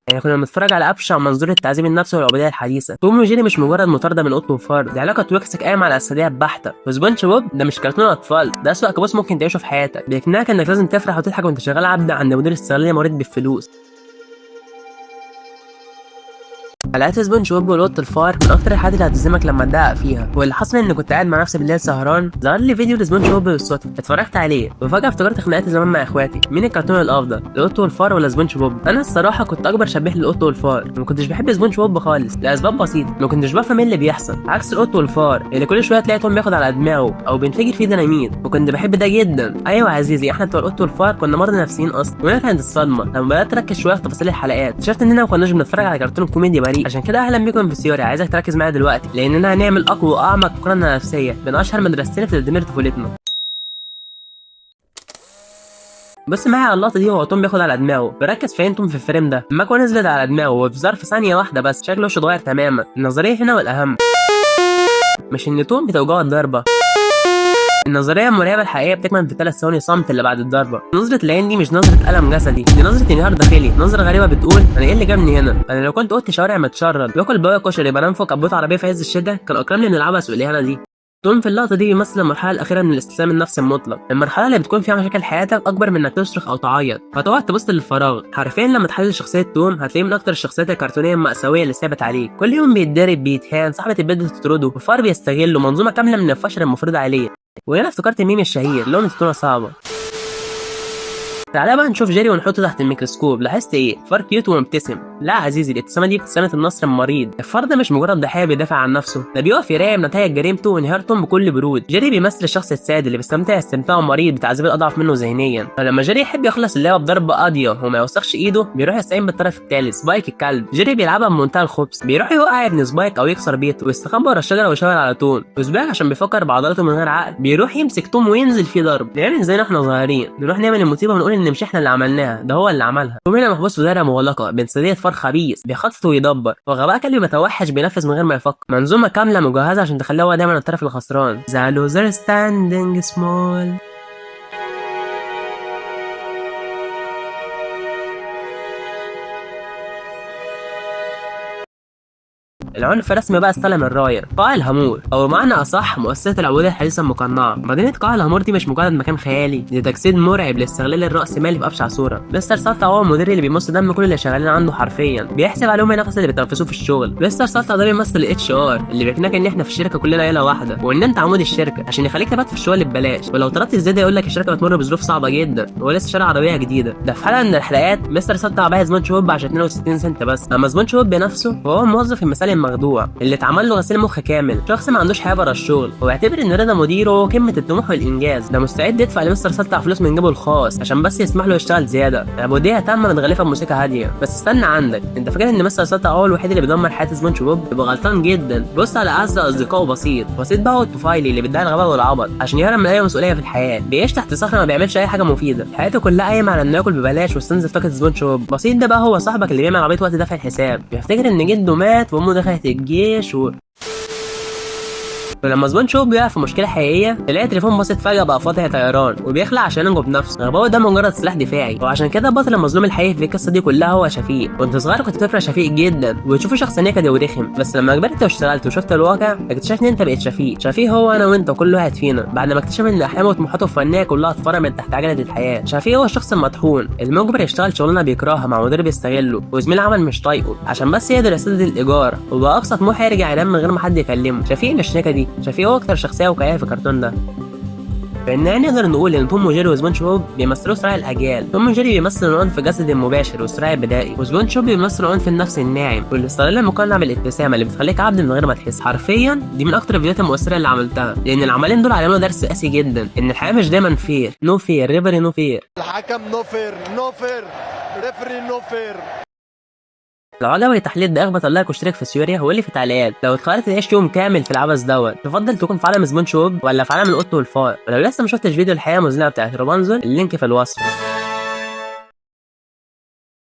يعني كنا بنتفرج على ابشع منظور التعذيب النفسي والعبوديه الحديثه. توم وجيري مش مجرد مطارده من قط وفار، دي علاقه توكسيك قايمه على اساسيات بحته. وسبونج بوب ده مش كرتون اطفال، ده اسوأ كابوس ممكن تعيشه في حياتك، بيقنعك انك لازم تفرح وتضحك وانت شغال عبد عند مدير الصيدليه مريض بالفلوس. حلقات سبونج بوب والقط الفار من اكتر الحاجات اللي هتلزمك لما تدقق فيها. واللي حصل ان كنت قاعد مع نفسي بالليل سهران، ظهر لي فيديو لسبونج بوب بالصدفه، اتفرجت عليه وفجاه افتكرت خناقات زمان مع اخواتي، مين الكرتون الافضل، القط والفار ولا سبونج بوب؟ انا الصراحه كنت اكبر شبيه للقط والفار، ما كنتش بحب سبونج بوب خالص لاسباب بسيطه، ما كنتش بفهم ايه اللي بيحصل، عكس القط والفار اللي كل شويه تلاقي توم بياخد على دماغه او بينفجر فيه ديناميت، وكنت بحب ده جدا. ايوه يا عزيزي، احنا بتوع القط والفار كنا مرضى نفسيين اصلا. وهنا كانت الصدمه لما بدات اركز شويه في تفاصيل الحلقات، اكتشفت اننا ما كناش بنتفرج على كرتون كوميدي بريء. عشان كده اهلا بكم في سيوري، عايزك تركز معايا دلوقتي لاننا هنعمل اقوى واعمق مقارنه نفسيه بين اشهر مدرستين في تدمير طفولتنا. بص معايا على اللقطه دي، هو توم بياخد على دماغه، بركز فين توم في الفريم ده؟ المكوه نزلت على دماغه وفي ظرف ثانيه واحده بس شكله وشه اتغير تماما. النظريه هنا والاهم مش ان توم بتوجعه الضربه، النظريه المرعبه الحقيقيه بتكمن في 3 ثواني صمت اللي بعد الضربه. نظره العين دي مش نظره الم جسدي، دي نظره انهيار داخلي، نظره غريبه بتقول انا ايه اللي جابني هنا؟ انا لو كنت قلت شوارع متشرد باكل بواقي كشري بنام فوق كبوت عربيه في عز الشتاء كان اكرمني من العبث والاهانه دي. توم في اللقطه دي بيمثل المرحله الاخيره من الاستسلام النفسي المطلق، المرحله اللي بتكون فيها مشاكل حياتك اكبر من انك تصرخ او تعيط فتقعد تبص للفراغ. حرفيا لما تحلل شخصيه توم هتلاقيه من اكتر الشخصيات الكرتونيه المأساويه اللي ثابت عليه، كل يوم بيتضرب بيتهان، صاحبه البيت بتطرده، وفار بيستغله، منظومه كامله من الفشل المفروض عليه. وهنا افتكرت الميم الشهير لون التونه صعبه. تعالى بقى نشوف جيري ونحطه تحت الميكروسكوب. لاحظت ايه؟ فار كيوت ومبتسم. لا عزيزي، الابتسامه دي ابتسامه النصر المريض. الفار ده مش مجرد ضحيه بيدافع عن نفسه، ده بيقف يراقب نتائج جريمته وانهيار توم بكل برود. جيري بيمثل الشخص السادي اللي بيستمتع استمتاع مريض بتعذيب الاضعف منه ذهنيا. فلما جيري يحب يخلص اللعبه بضربه قاضيه وما يوسخش ايده بيروح يستعين بالطرف الثالث سبايك الكلب. جيري بيلعبها بمنتهى الخبث، بيروح يوقع ابن سبايك او يكسر بيته ويستخبى ورا الشجره ويشاور على توم. وسبايك عشان بيفكر بعضلاته من غير عقل بيروح يمسك توم وينزل فيه ضرب. يعني زينا احنا صغيرين نروح نعمل المصيبه ونقول ان مش احنا اللي عملناها، ده هو اللي عملها. توم هنا محبوس في دايره مغلقه بين سريه فار خبيث بيخطط ويدبر، وغباء كلب متوحش بينفذ من غير ما يفكر. منظومه كامله مجهزه عشان تخليه هو دايما الطرف الخسران. The loser standing small. العنف الرسمي بقى استلم الرايه. قاع الهامور او بمعنى اصح مؤسسه العبوديه الحديثه المقنعه. مدينه قاع الهامور دي مش مجرد مكان خيالي، دي تجسيد مرعب لاستغلال الراسمالي في ابشع صوره. مستر سالتا هو المدير اللي بيمص دم كل اللي شغالين عنده حرفيا، بيحسب عليهم النفس اللي بيتنفسوه في الشغل. مستر سالتا ده بيمثل الاتش ار اللي بيقنعك ان احنا في الشركه كلنا عيله واحده، وان انت عمود الشركه عشان يخليك تبات في الشغل ببلاش، ولو طلبت زياده يقول لك الشركه بتمر بظروف صعبه جدا ولسه شارع عربيه جديده. ده في حلقه من الحلقات مستر سالتا بايع سبونج بوب عشان 62 سنت بس، اما سبونج بوب بنفسه فهو الموظف المثالي المخدوع اللي اتعمل له غسيل مخ كامل، شخص ما عندوش حياه بره الشغل، وبيعتبر ان رضا مديره قمه الطموح والانجاز. ده مستعد يدفع لمستر سالتا فلوس من جيبه الخاص عشان بس يسمح له يشتغل زياده. العبوديه تامه متغلفه بموسيقى هاديه. بس استنى عندك، انت فاكر ان مستر سالتا هو الوحيد اللي بيدمر حياه سبونج بوب؟ يبقى غلطان جدا. بص على اعز اصدقائه بسيط بقى، هو الطفيلي اللي بيدعي الغباء والعبط عشان يهرب من اي مسؤوليه في الحياه، بيعيش تحت صخره ما بيعملش اي حاجه مفيده، حياته كلها قايمه على انه ياكل ببلاش ويستنزف طاقه سبونج بوب. بسيط ده بقى هو صاحبك اللي بيعمل عربيه وقت دفع الحساب، بيفتكر ان جده مات وامه دخلت الجيش ولما سبونج بوب بيقع في مشكله حقيقيه تلاقي تليفون باصت فجاه بقى فاتح طيران وبيخلع عشان ينجو بنفسه. غباوه ده مجرد سلاح دفاعي، وعشان كده البطل المظلوم الحقيقي في القصه دي كلها هو شفيق. وانت صغير كنت بتفرح شفيق جدا وتشوفه شخص نكدي ورخم، بس لما كبرت واشتغلت وشفت الواقع اكتشفت ان انت بقيت شفيق. شفيق هو انا وانت وكل واحد فينا بعد ما اكتشف ان احلامه وطموحاته الفنيه كلها اتفرمت تحت عجله الحياه. شفيق هو الشخص المطحون المجبر يشتغل شغلانه بيكرهها مع مدير بيستغله وزميل عمل مش طايقه عشان بس يقدر يسدد الايجار، وبقى اقصى طموحه يرجع ينام من غير ما حد يكلمه. شفيق مش نكدي، شفيق هو اكتر شخصيه وكيان في الكرتون ده. فإننا نقدر نقول إن توم وجيري وسبونج بوب بيمثلوا صراع الأجيال. توم وجيري بيمثلوا العنف الجسدي المباشر والصراع البدائي، وسبونج بوب بيمثلوا العنف النفسي الناعم والاستغلال المقنع بالابتسامة اللي بتخليك عبد من غير ما تحس. حرفيا دي من أكتر الفيديوهات المؤثرة اللي عملتها، لأن العملين دول علمونا درس قاسي جدا، إن الحياة مش دايما فير. نو فير ريفري نو فير. الحكم نو فير ريفري نو فير. لو عجبك التحليل ده اخبط اللايك واشترك في سيوريا وقول لي في التعليقات لو اتخيلت تعيش يوم كامل في العبث دوت تفضل تكون في عالم سبونج بوب ولا في عالم القط والفار. ولو لسه ما شفتش فيديو الحياه المذلله بتاعت رابنزل اللينك في الوصف.